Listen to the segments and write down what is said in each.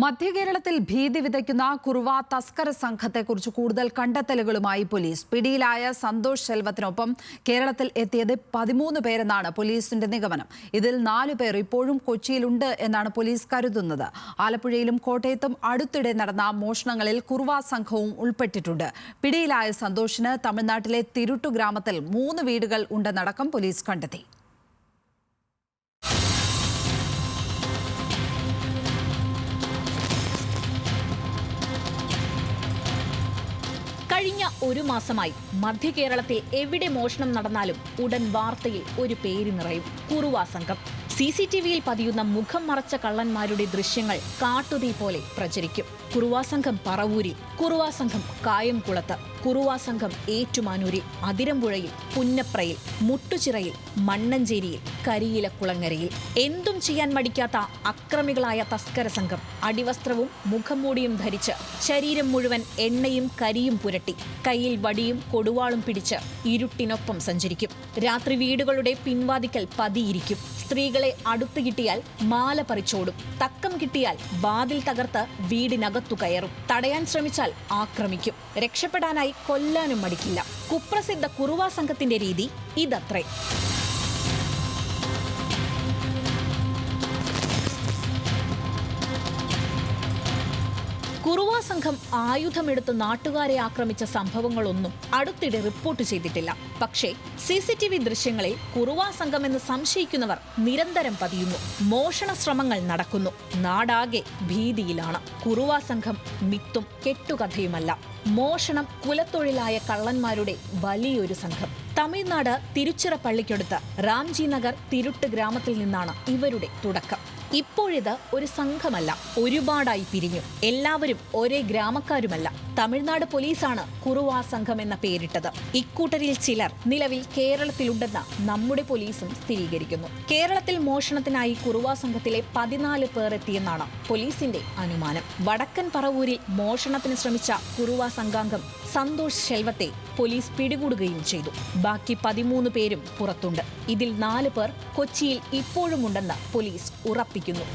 മധ്യകേരളത്തിൽ ഭീതി വിതയ്ക്കുന്ന കുറുവ തസ്കര സംഘത്തെക്കുറിച്ച് കൂടുതൽ കണ്ടെത്തലുകളുമായി പോലീസ്. പിടിയിലായ സന്തോഷ് സെൽവത്തിനൊപ്പം കേരളത്തിൽ എത്തിയത് 13 പേരെന്നാണ് പോലീസിന്റെ നിഗമനം. ഇതിൽ 4 പേർ ഇപ്പോഴും കൊച്ചിയിലുണ്ട് എന്നാണ് പോലീസ് കരുതുന്നത്. ആലപ്പുഴയിലും കോട്ടയത്തും അടുത്തിടെ നടന്ന മോഷണങ്ങളിൽ കുറുവ സംഘവും ഉൾപ്പെട്ടിട്ടുണ്ട്. പിടിയിലായ സന്തോഷിന് തമിഴ്നാട്ടിലെ തിരുട്ടു ഗ്രാമത്തിൽ 3 വീടുകൾ ഉണ്ടെന്നടക്കം പോലീസ് കണ്ടെത്തി. കഴിഞ്ഞ ഒരു മാസമായി മധ്യകേരളത്തിൽ എവിടെ മോഷണം നടന്നാലും ഉടൻ വാർത്തയിൽ ഒരു പേര് നിറയും: കുറുവ സംഘം. CCTVയിൽ പതിയുന്ന മുഖം മറച്ച കള്ളന്മാരുടെ ദൃശ്യങ്ങൾ കാട്ടുതീ പോലെ പ്രചരിക്കും. കുറുവ സംഘം പറവൂരിൽ, കുറുവ സംഘം കായംകുളത്ത്, കുറുവ സംഘം ഏറ്റുമാനൂരിൽ, അതിരമ്പുഴയിൽ, പുന്നപ്രയിൽ, മുട്ടുചിറയിൽ, മണ്ണഞ്ചേരിയിൽ, കരിയിലക്കുളങ്ങരയിൽ. എന്തും ചെയ്യാൻ മടിക്കാത്ത അക്രമികളായ തസ്കര സംഘം അടിവസ്ത്രവും മുഖംമൂടിയും ധരിച്ച് ശരീരം മുഴുവൻ എണ്ണയും കരിയും പുരട്ടി കയ്യിൽ വടിയും കൊടുവാളും പിടിച്ച് ഇരുട്ടിനൊപ്പം സഞ്ചരിക്കും. രാത്രി വീടുകളുടെ പിൻവാതിക്കൽ പതിയിരിക്കും. സ്ത്രീകളെ അടുത്തു കിട്ടിയാൽ മാല പറിച്ചോടും. തക്കം കിട്ടിയാൽ വാതിൽ തകർത്ത് വീടിനകത്തു കയറും. തടയാൻ ശ്രമിച്ചാൽ ആക്രമിക്കും. രക്ഷപ്പെടാനായി കൊല്ലാനും മടിക്കില്ല. കുപ്രസിദ്ധ കുറുവ സംഘത്തിന്റെ രീതി ഇതത്രേ. കുറുവ സംഘം ആയുധമെടുത്ത് നാട്ടുകാരെ ആക്രമിച്ച സംഭവങ്ങളൊന്നും അടുത്തിടെ റിപ്പോർട്ട് ചെയ്തിട്ടില്ല. പക്ഷേ CCTV ദൃശ്യങ്ങളിൽ കുറുവ സംഘമെന്ന് സംശയിക്കുന്നവർ നിരന്തരം പതിയുന്നു. മോഷണ ശ്രമങ്ങൾ നടക്കുന്നു. നാടാകെ ഭീതിയിലാണ്. കുറുവ സംഘം മിത്തും കെട്ടുകഥയുമല്ല. മോഷണം കുലത്തൊഴിലായ കള്ളന്മാരുടെ വലിയൊരു സംഘം. തമിഴ്നാട് തിരുച്ചിറപ്പള്ളിക്കടുത്ത് രാംജി നഗർ തിരുട്ട് ഗ്രാമത്തിൽ നിന്നാണ് ഇവരുടെ തുടക്കം. ഇപ്പോഴിത് ഒരു സംഘമല്ല, ഒരുപാടായി പിരിഞ്ഞു. എല്ലാവരും ഒരേ ഗ്രാമക്കാരുമല്ല. തമിഴ്നാട് പോലീസാണ് കുറുവ സംഘം എന്ന പേരിട്ടത്. ഇക്കൂട്ടരിൽ ചിലർ നിലവിൽ കേരളത്തിലുണ്ടെന്ന് നമ്മുടെ പോലീസും സ്ഥിരീകരിക്കുന്നു. കേരളത്തിൽ മോഷണത്തിനായി കുറുവ സംഘത്തിലെ 14 പേർ എത്തിയെന്നാണ് പോലീസിന്റെ അനുമാനം. വടക്കൻ പറവൂരിൽ മോഷണത്തിന് ശ്രമിച്ച കുറുവ സംഘാംഗം സന്തോഷ് സെൽവത്തെ പോലീസ് പിടികൂടുകയും ചെയ്തു. ബാക്കി 13 പേരും പുറത്തുണ്ട്. ഇതിൽ 4 പേർ കൊച്ചിയിൽ ഇപ്പോഴുമുണ്ടെന്ന് പോലീസ് ഉറപ്പിക്കുന്നു.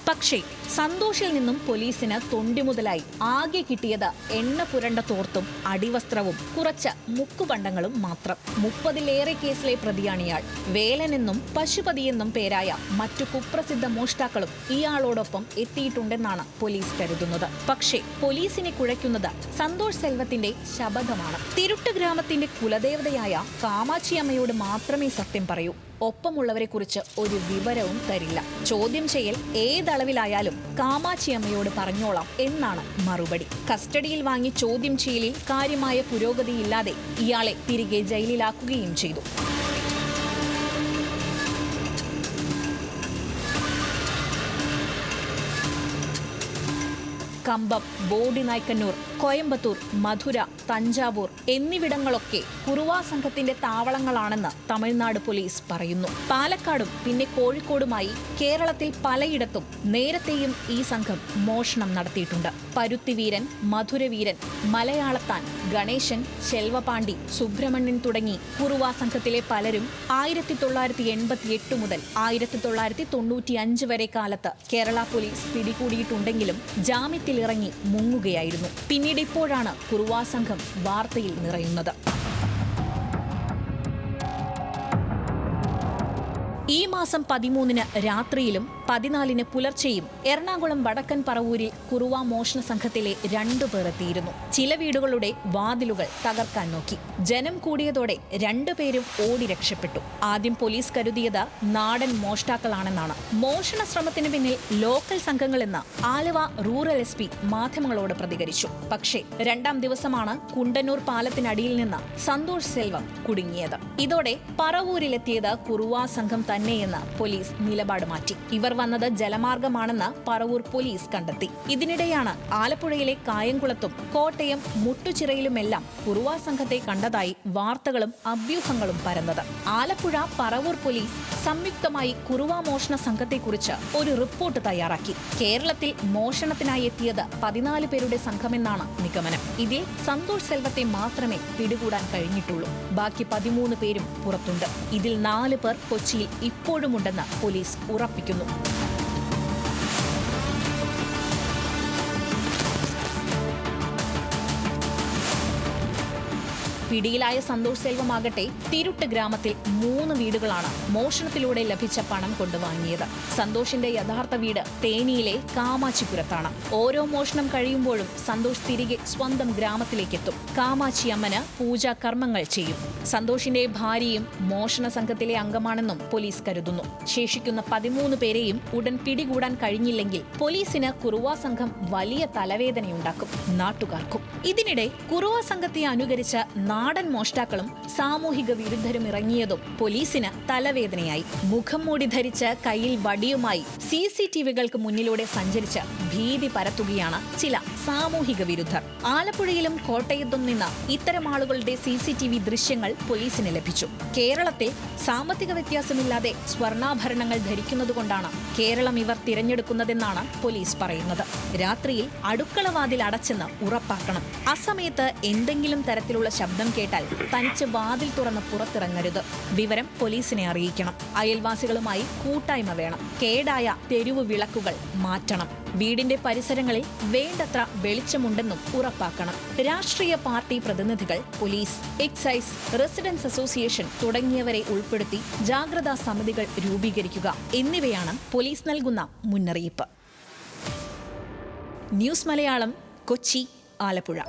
പക്ഷേ സന്തോഷിൽ നിന്നും പോലീസിന് തൊണ്ടി മുതലായി ആകെ കിട്ടിയത് എണ്ണ പുരണ്ട തോർത്തും അടിവസ്ത്രവും കുറച്ച് മുക്കുപണ്ടങ്ങളും മാത്രം. 30-ലേറെ കേസിലെ പ്രതിയാണിയാൾ. വേലനെന്നും പശുപതിയെന്നും പേരായ മറ്റു കുപ്രസിദ്ധ മോഷ്ടാക്കളും ഇയാളോടൊപ്പം എത്തിയിട്ടുണ്ടെന്നാണ് പോലീസ് കരുതുന്നത്. പക്ഷേ പോലീസിനെ കുഴയ്ക്കുന്നത് സന്തോഷ് സെൽവത്തിന്റെ ശബദമാണ്. തിരുട്ട് ഗ്രാമത്തിന്റെ കുലദേവതയായ കാമാക്ഷിയമ്മയോട് മാത്രമേ സത്യം പറയൂ. ഒപ്പമുള്ളവരെ കുറിച്ച് ഒരു വിവരവും തരില്ല. ചോദ്യം ചെയ്യൽ ഏതളവിലായാലും കാമാക്ഷിയമ്മയോട് പറഞ്ഞോളാം എന്നാണ് മറുപടി. കസ്റ്റഡിയിൽ വാങ്ങി ചോദ്യം ചെയ്യലിൽ കാര്യമായ പുരോഗതിയില്ലാതെ ഇയാളെ തിരികെ ജയിലിലാക്കുകയും ചെയ്തു. കമ്പം, ബോഡിനായ്ക്കന്നൂർ, കോയമ്പത്തൂർ, മധുര, തഞ്ചാവൂർ എന്നിവിടങ്ങളൊക്കെ കുറുവ സംഘത്തിന്റെ താവളങ്ങളാണെന്ന് തമിഴ്നാട് പോലീസ് പറയുന്നു. പാലക്കാടും പിന്നെ കോഴിക്കോടുമായി കേരളത്തിൽ പലയിടത്തും നേരത്തെയും ഈ സംഘം മോഷണം നടത്തിയിട്ടുണ്ട്. പരുത്തിവീരൻ, മധുരവീരൻ, മലയാളത്താൻ, ഗണേശൻ, ശെൽവപാണ്ടി, സുബ്രഹ്മണ്യൻ തുടങ്ങി കുറുവ സംഘത്തിലെ പലരും 1988 മുതൽ 1995 വരെ കാലത്ത് കേരള പോലീസ് പിടികൂടിയിട്ടുണ്ടെങ്കിലും ജാമ്യത്തിലിറങ്ങി മുങ്ങുകയായിരുന്നു. പിന്നീട് ഇപ്പോഴാണ് കുറുവ സംഘം വാർത്തയിൽ നിറയുന്നത്. ഈ മാസം 13-ന് രാത്രിയിലും 14-ന് പുലർച്ചെയും എറണാകുളം വടക്കൻ പറവൂരിൽ കുറുവ മോഷണ സംഘത്തിലെ 2 പേർ എത്തിയിരുന്നു. ചില വീടുകളുടെ വാതിലുകൾ തകർക്കാൻ നോക്കി. ജനം കൂടിയതോടെ 2 പേരും ഓടി രക്ഷപ്പെട്ടു. ആദ്യം പോലീസ് കരുതിയത് നാടൻ മോഷ്ടാക്കളാണെന്നാണ്. മോഷണ ശ്രമത്തിന് പിന്നിൽ ലോക്കൽ സംഘങ്ങളെന്ന് ആലുവ റൂറൽ SP മാധ്യമങ്ങളോട് പ്രതികരിച്ചു. പക്ഷേ 2-ാം ദിവസമാണ് കുണ്ടന്നൂർ പാലത്തിനടിയിൽ നിന്ന് സന്തോഷ് സെൽവം കുടുങ്ങിയത്. ഇതോടെ പറവൂരിലെത്തിയത് കുറുവ സംഘം തന്നെയെന്ന് പോലീസ് നിലപാട് മാറ്റി. ഇവർ വന്നത് ജലമാർഗമാണെന്ന് പറവൂർ പോലീസ് കണ്ടെത്തി. ഇതിനിടെയാണ് ആലപ്പുഴയിലെ കായംകുളത്തും കോട്ടയം മുട്ടുചിറയിലുമെല്ലാം കുറുവാ സംഘത്തെ കണ്ടതായി വാർത്തകളും അഭ്യൂഹങ്ങളും പരന്നത്. ആലപ്പുഴ പറവൂർ പോലീസ് സംയുക്തമായി കുറുവാ മോഷണ സംഘത്തെക്കുറിച്ച് ഒരു റിപ്പോർട്ട് തയ്യാറാക്കി. കേരളത്തിൽ മോഷണത്തിനായി എത്തിയത് 14 പേരുടെ സംഘമെന്നാണ് നിഗമനം. ഇതിൽ സന്തോഷ് സെൽവത്തെ മാത്രമേ പിടികൂടാൻ കഴിഞ്ഞിട്ടുള്ളൂ. ബാക്കി 13 പേരും പുറത്തുണ്ട്. ഇതിൽ 4 പേർ കൊച്ചിയിൽ ഇപ്പോഴുമുണ്ടെന്ന് പോലീസ് ഉറപ്പിക്കുന്നു. പിടിയിലായ സന്തോഷ് സെൽവമാകട്ടെ തിരുട്ട് ഗ്രാമത്തിൽ 3 വീടുകളാണ് മോഷണത്തിലൂടെ ലഭിച്ച പണം കൊണ്ട് വാങ്ങിയത്. സന്തോഷിന്റെ യഥാർത്ഥ വീട് തേനിയിലെ കാമാച്ചിപുരത്താണ്. ഓരോ മോഷണം കഴിയുമ്പോഴും സന്തോഷ് തിരികെ സ്വന്തം ഗ്രാമത്തിലേക്കെത്തും. കാമാച്ചി അമ്മന് പൂജാ കർമ്മങ്ങൾ ചെയ്യും. സന്തോഷിന്റെ ഭാര്യയും മോഷണ സംഘത്തിലെ അംഗമാണെന്നും പോലീസ് കരുതുന്നു. ശേഷിക്കുന്ന 13 പേരെയും ഉടൻ പിടികൂടാൻ കഴിഞ്ഞില്ലെങ്കിൽ പോലീസിന് കുറുവാ സംഘം വലിയ തലവേദനയുണ്ടാക്കും, നാട്ടുകാർക്കും. ഇതിനിടെ കുറുവാ സംഘത്തെ അനുകരിച്ച നാടൻ മോഷ്ടാക്കളും സാമൂഹിക വിരുദ്ധരും ഇറങ്ങിയതും പോലീസിന് തലവേദനയായി. മുഖം മൂടി ധരിച്ച് കയ്യിൽ വടിയുമായി CCTVകൾക്ക് മുന്നിലൂടെ സഞ്ചരിച്ച് ഭീതി പരത്തുകയാണ് ചില സാമൂഹിക വിരുദ്ധർ. ആലപ്പുഴയിലും കോട്ടയത്തും നിന്ന് ഇത്തരം ആളുകളുടെ CCTV ദൃശ്യങ്ങൾ പോലീസിന് ലഭിച്ചു. കേരളത്തിൽ സാമ്പത്തിക വ്യത്യാസമില്ലാതെ സ്വർണ്ണാഭരണങ്ങൾ ധരിക്കുന്നതുകൊണ്ടാണ് കേരളം ഇവർ തിരഞ്ഞെടുക്കുന്നതെന്നാണ് പോലീസ് പറയുന്നത്. രാത്രിയിൽ അടുക്കളവാതിൽ അടച്ചെന്ന് ഉറപ്പാക്കണം. അസമയത്ത് എന്തെങ്കിലും തരത്തിലുള്ള ശബ്ദം കേട്ടാൽ തനിച്ച് വാതിൽ തുറന്ന് പുറത്തിറങ്ങരുത്. വിവരം പോലീസിനെ അറിയിക്കണം. അയൽവാസികളുമായി കൂട്ടായ്മ വേണം. കേടായ തെരുവ് വിളക്കുകൾ മാറ്റണം. വീടിന്റെ പരിസരങ്ങളിൽ വേണ്ടത്ര വെളിച്ചമുണ്ടെന്നും ഉറപ്പാക്കണം. രാഷ്ട്രീയ പാർട്ടി പ്രതിനിധികൾ, പോലീസ്, എക്സൈസ്, റെസിഡൻസ് അസോസിയേഷൻ തുടങ്ങിയവരെ ഉൾപ്പെടുത്തി ജാഗ്രതാ സമിതികൾ രൂപീകരിക്കുക എന്നിവയാണ് പോലീസ് നൽകുന്ന മുന്നറിയിപ്പ്. ന്യൂസ് മലയാളം, കൊച്ചി, ആലപ്പുഴ.